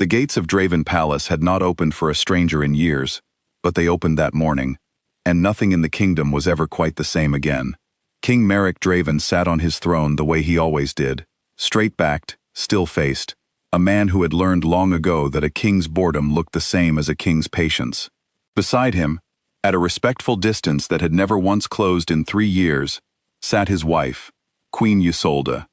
The gates of Draven Palace had not opened for a stranger in years, but they opened that morning, and nothing in the kingdom was ever quite the same again. King Marek Draven sat on his throne the way he always did, straight-backed, still-faced, a man who had learned long ago that a king's boredom looked the same as a king's patience. Beside him, at a respectful distance that had never once closed in 3 years, sat his wife, Queen Ysolde.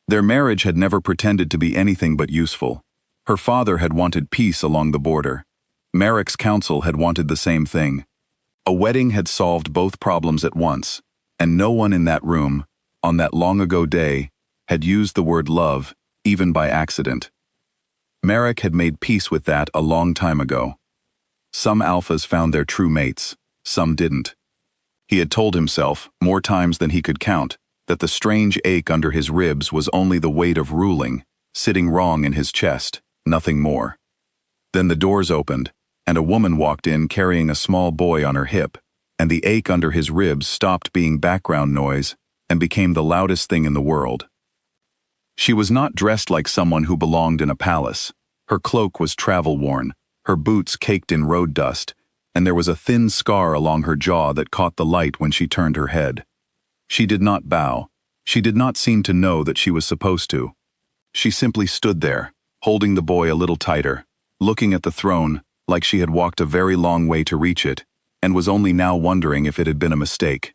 Their marriage had never pretended to be anything but useful. Her father had wanted peace along the border. Marek's council had wanted the same thing. A wedding had solved both problems at once, and no one in that room, on that long-ago day, had used the word love, even by accident. Marek had made peace with that a long time ago. Some alphas found their true mates, some didn't. He had told himself, more times than he could count, that the strange ache under his ribs was only the weight of ruling, sitting wrong in his chest, nothing more. Then the doors opened, and a woman walked in carrying a small boy on her hip, and the ache under his ribs stopped being background noise and became the loudest thing in the world. She was not dressed like someone who belonged in a palace. Her cloak was travel-worn, her boots caked in road dust, and there was a thin scar along her jaw that caught the light when she turned her head. She did not bow. She did not seem to know that she was supposed to. She simply stood there, holding the boy a little tighter, looking at the throne like she had walked a very long way to reach it, and was only now wondering if it had been a mistake.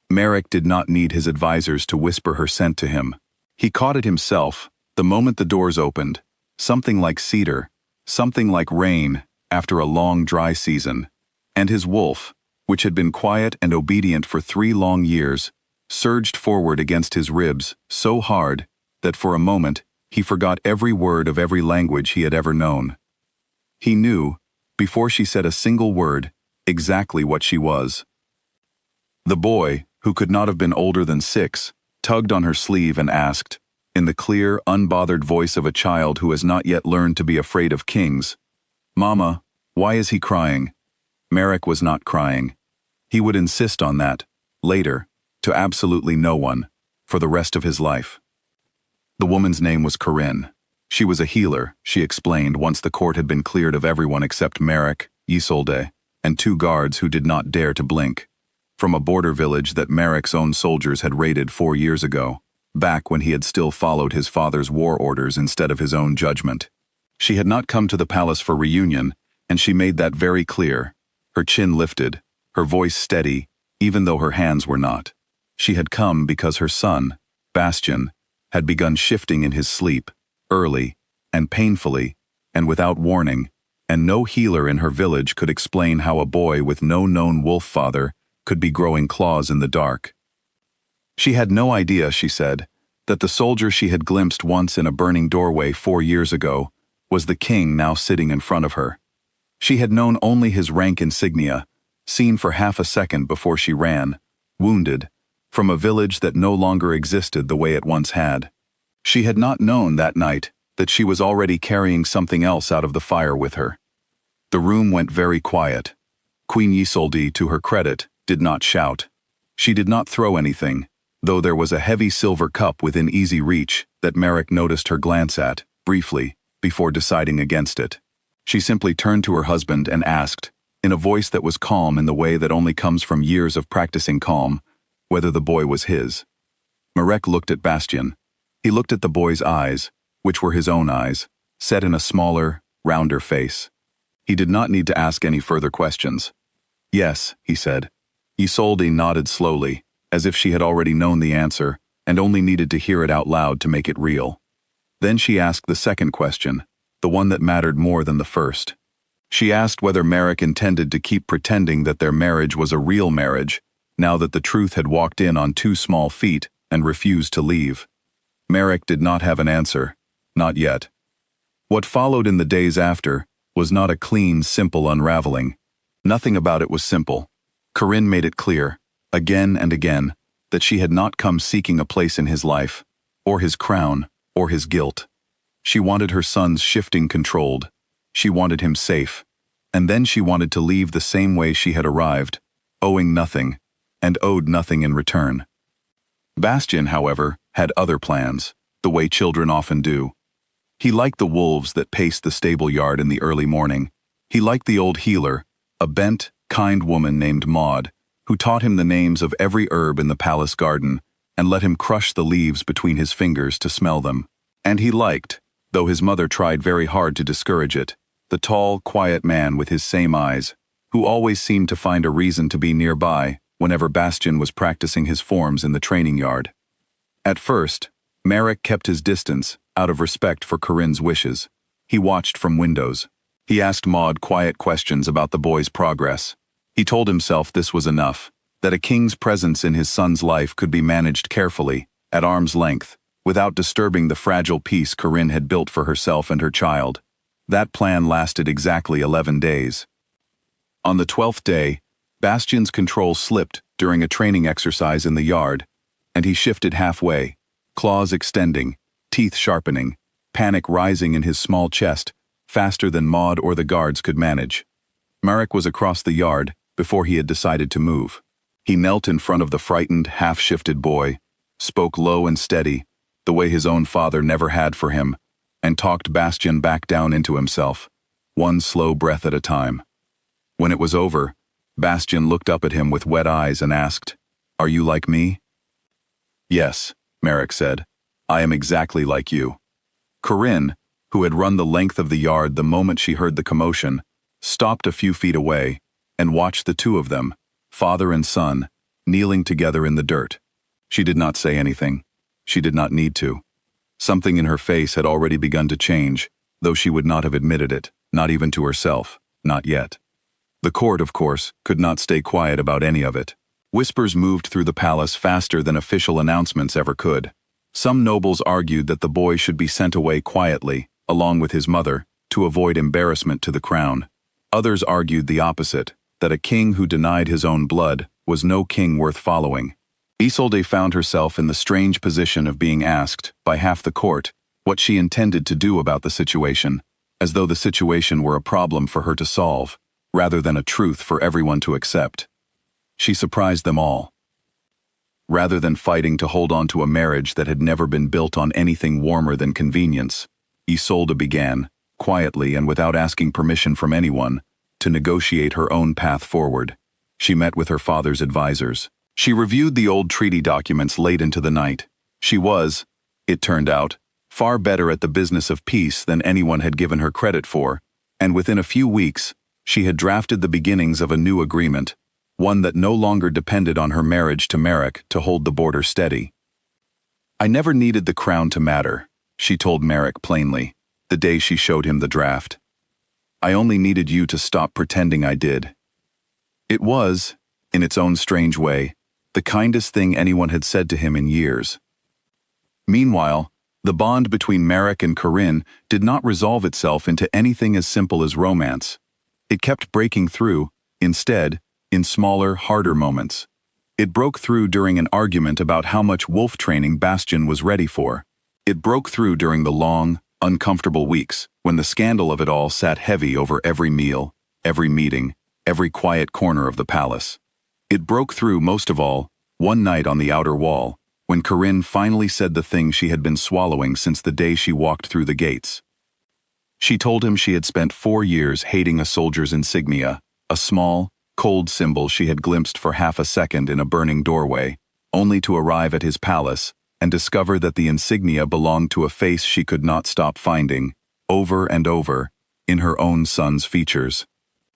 Marek did not need his advisors to whisper her scent to him. He caught it himself, the moment the doors opened, something like cedar, something like rain after a long dry season, and his wolf, which had been quiet and obedient for 3 long years, surged forward against his ribs so hard that for a moment he forgot every word of every language he had ever known. He knew, before she said a single word, exactly what she was. The boy, who could not have been older than 6, tugged on her sleeve and asked, in the clear, unbothered voice of a child who has not yet learned to be afraid of kings, "Mama, why is he crying?" Marek was not crying. He would insist on that, later, to absolutely no one, for the rest of his life. The woman's name was Corinne. She was a healer, she explained once the court had been cleared of everyone except Marek, Ysolde, and 2 guards who did not dare to blink. From a border village that Marek's own soldiers had raided 4 years ago, back when he had still followed his father's war orders instead of his own judgment. She had not come to the palace for reunion, and she made that very clear, her chin lifted, her voice steady, even though her hands were not. She had come because her son, Bastian, had begun shifting in his sleep, early, and painfully, and without warning, and no healer in her village could explain how a boy with no known wolf father could be growing claws in the dark. She had no idea, she said, that the soldier she had glimpsed once in a burning doorway 4 years ago was the king now sitting in front of her. She had known only his rank insignia, seen for half a second before she ran, wounded, from a village that no longer existed the way it once had. She had not known that night that she was already carrying something else out of the fire with her. The room went very quiet. Queen Ysolde, to her credit, did not shout. She did not throw anything, though there was a heavy silver cup within easy reach that Marek noticed her glance at, briefly, before deciding against it. She simply turned to her husband and asked, in a voice that was calm in the way that only comes from years of practicing calm, whether the boy was his. Marek looked at Bastian. He looked at the boy's eyes, which were his own eyes, set in a smaller, rounder face. He did not need to ask any further questions. "Yes," he said. Ysolde nodded slowly, as if she had already known the answer and only needed to hear it out loud to make it real. Then she asked the second question, the one that mattered more than the first. She asked whether Marek intended to keep pretending that their marriage was a real marriage, now that the truth had walked in on 2 small feet and refused to leave. Marek did not have an answer, not yet. What followed in the days after was not a clean, simple unraveling. Nothing about it was simple. Corinne made it clear, again and again, that she had not come seeking a place in his life, or his crown, or his guilt. She wanted her son's shifting controlled. She wanted him safe. And then she wanted to leave the same way she had arrived, owing nothing, and owed nothing in return. Bastian, however, had other plans, the way children often do. He liked the wolves that paced the stable yard in the early morning. He liked the old healer, a bent, kind woman named Maud, who taught him the names of every herb in the palace garden and let him crush the leaves between his fingers to smell them. And he liked, though his mother tried very hard to discourage it, the tall, quiet man with his same eyes, who always seemed to find a reason to be nearby whenever Bastian was practicing his forms in the training yard. At first, Marek kept his distance out of respect for Corinne's wishes. He watched from windows. He asked Maud quiet questions about the boy's progress. He told himself this was enough, that a king's presence in his son's life could be managed carefully, at arm's length, without disturbing the fragile peace Corinne had built for herself and her child. That plan lasted exactly 11 days. On the 12th day, Bastian's control slipped during a training exercise in the yard, and he shifted halfway, claws extending, teeth sharpening, panic rising in his small chest, faster than Maud or the guards could manage. Marek was across the yard before he had decided to move. He knelt in front of the frightened, half-shifted boy, spoke low and steady, the way his own father never had for him, and talked Bastian back down into himself, one slow breath at a time. When it was over, Bastian looked up at him with wet eyes and asked, "Are you like me?" "Yes," Marek said. "I am exactly like you." Corinne, who had run the length of the yard the moment she heard the commotion, stopped a few feet away and watched the two of them, father and son, kneeling together in the dirt. She did not say anything. She did not need to. Something in her face had already begun to change, though she would not have admitted it, not even to herself, not yet. The court, of course, could not stay quiet about any of it. Whispers moved through the palace faster than official announcements ever could. Some nobles argued that the boy should be sent away quietly, along with his mother, to avoid embarrassment to the crown. Others argued the opposite, that a king who denied his own blood was no king worth following. Ysolde found herself in the strange position of being asked, by half the court, what she intended to do about the situation, as though the situation were a problem for her to solve, rather than a truth for everyone to accept. She surprised them all. Rather than fighting to hold on to a marriage that had never been built on anything warmer than convenience, Ysolde began, quietly and without asking permission from anyone, to negotiate her own path forward. She met with her father's advisors. She reviewed the old treaty documents late into the night. She was, it turned out, far better at the business of peace than anyone had given her credit for, and within a few weeks, she had drafted the beginnings of a new agreement, one that no longer depended on her marriage to Marek to hold the border steady. "I never needed the crown to matter," she told Marek plainly, the day she showed him the draft. "I only needed you to stop pretending I did." It was, in its own strange way, the kindest thing anyone had said to him in years. Meanwhile, the bond between Marek and Corinne did not resolve itself into anything as simple as romance. It kept breaking through, instead, in smaller, harder moments. It broke through during an argument about how much wolf training Bastian was ready for. It broke through during the long, uncomfortable weeks, when the scandal of it all sat heavy over every meal, every meeting, every quiet corner of the palace. It broke through most of all, one night on the outer wall, when Corinne finally said the thing she had been swallowing since the day she walked through the gates. She told him she had spent 4 years hating a soldier's insignia, a small, cold symbol she had glimpsed for half a second in a burning doorway, only to arrive at his palace and discover that the insignia belonged to a face she could not stop finding, over and over, in her own son's features.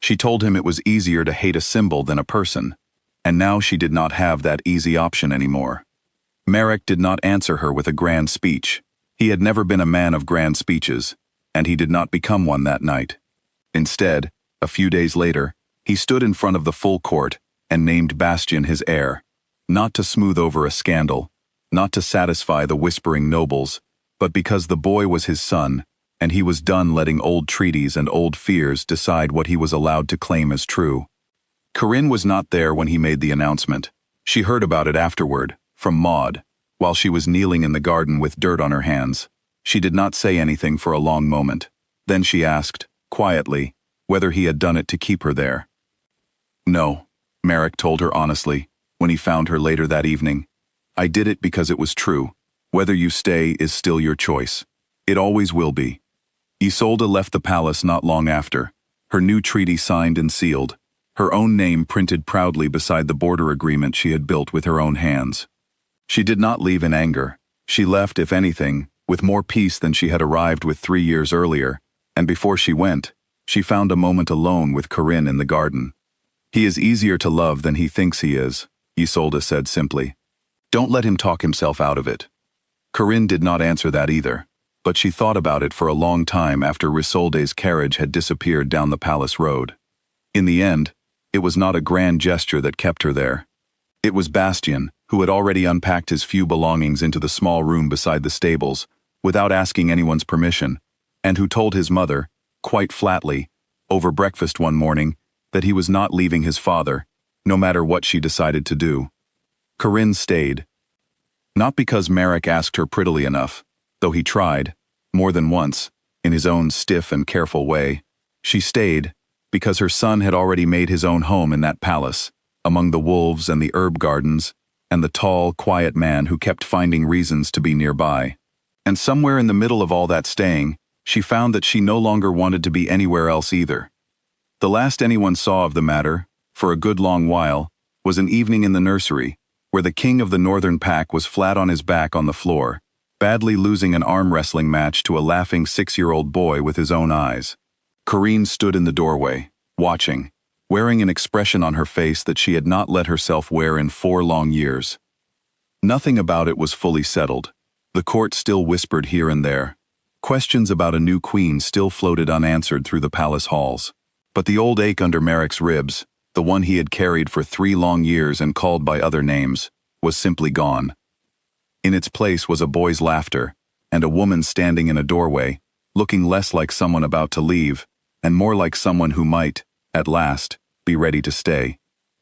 She told him it was easier to hate a symbol than a person, and now she did not have that easy option anymore. Marek did not answer her with a grand speech. He had never been a man of grand speeches, and he did not become one that night. Instead, a few days later, he stood in front of the full court and named Bastian his heir, not to smooth over a scandal, not to satisfy the whispering nobles, but because the boy was his son, and he was done letting old treaties and old fears decide what he was allowed to claim as true. Corinne was not there when he made the announcement. She heard about it afterward, from Maud, while she was kneeling in the garden with dirt on her hands. She did not say anything for a long moment. Then she asked, quietly, whether he had done it to keep her there. "No," Marek told her honestly, when he found her later that evening. "I did it because it was true. Whether you stay is still your choice. It always will be. Ysolde left the palace not long after, her new treaty signed and sealed, her own name printed proudly beside the border agreement she had built with her own hands. She did not leave in anger. She left, if anything, with more peace than she had arrived with 3 years earlier, and before she went, she found a moment alone with Corinne in the garden. "He is easier to love than he thinks he is," Ysolde said simply. "Don't let him talk himself out of it." Corinne did not answer that either, but she thought about it for a long time after Ysolde's carriage had disappeared down the palace road. In the end, it was not a grand gesture that kept her there. It was Bastian, who had already unpacked his few belongings into the small room beside the stables, without asking anyone's permission, and who told his mother, quite flatly, over breakfast one morning, that he was not leaving his father, no matter what she decided to do. Corinne stayed. Not because Marek asked her prettily enough, though he tried, more than once, in his own stiff and careful way. She stayed because her son had already made his own home in that palace, among the wolves and the herb gardens, and the tall, quiet man who kept finding reasons to be nearby. And somewhere in the middle of all that staying, she found that she no longer wanted to be anywhere else either. The last anyone saw of the matter, for a good long while, was an evening in the nursery, where the king of the northern pack was flat on his back on the floor, badly losing an arm wrestling match to a laughing 6-year-old boy with his own eyes. Corinne stood in the doorway, watching, wearing an expression on her face that she had not let herself wear in 4 long years. Nothing about it was fully settled. The court still whispered here and there. Questions about a new queen still floated unanswered through the palace halls. But the old ache under Marek's ribs, the one he had carried for 3 long years and called by other names, was simply gone. In its place was a boy's laughter, and a woman standing in a doorway, looking less like someone about to leave, and more like someone who might, at last, be ready to stay.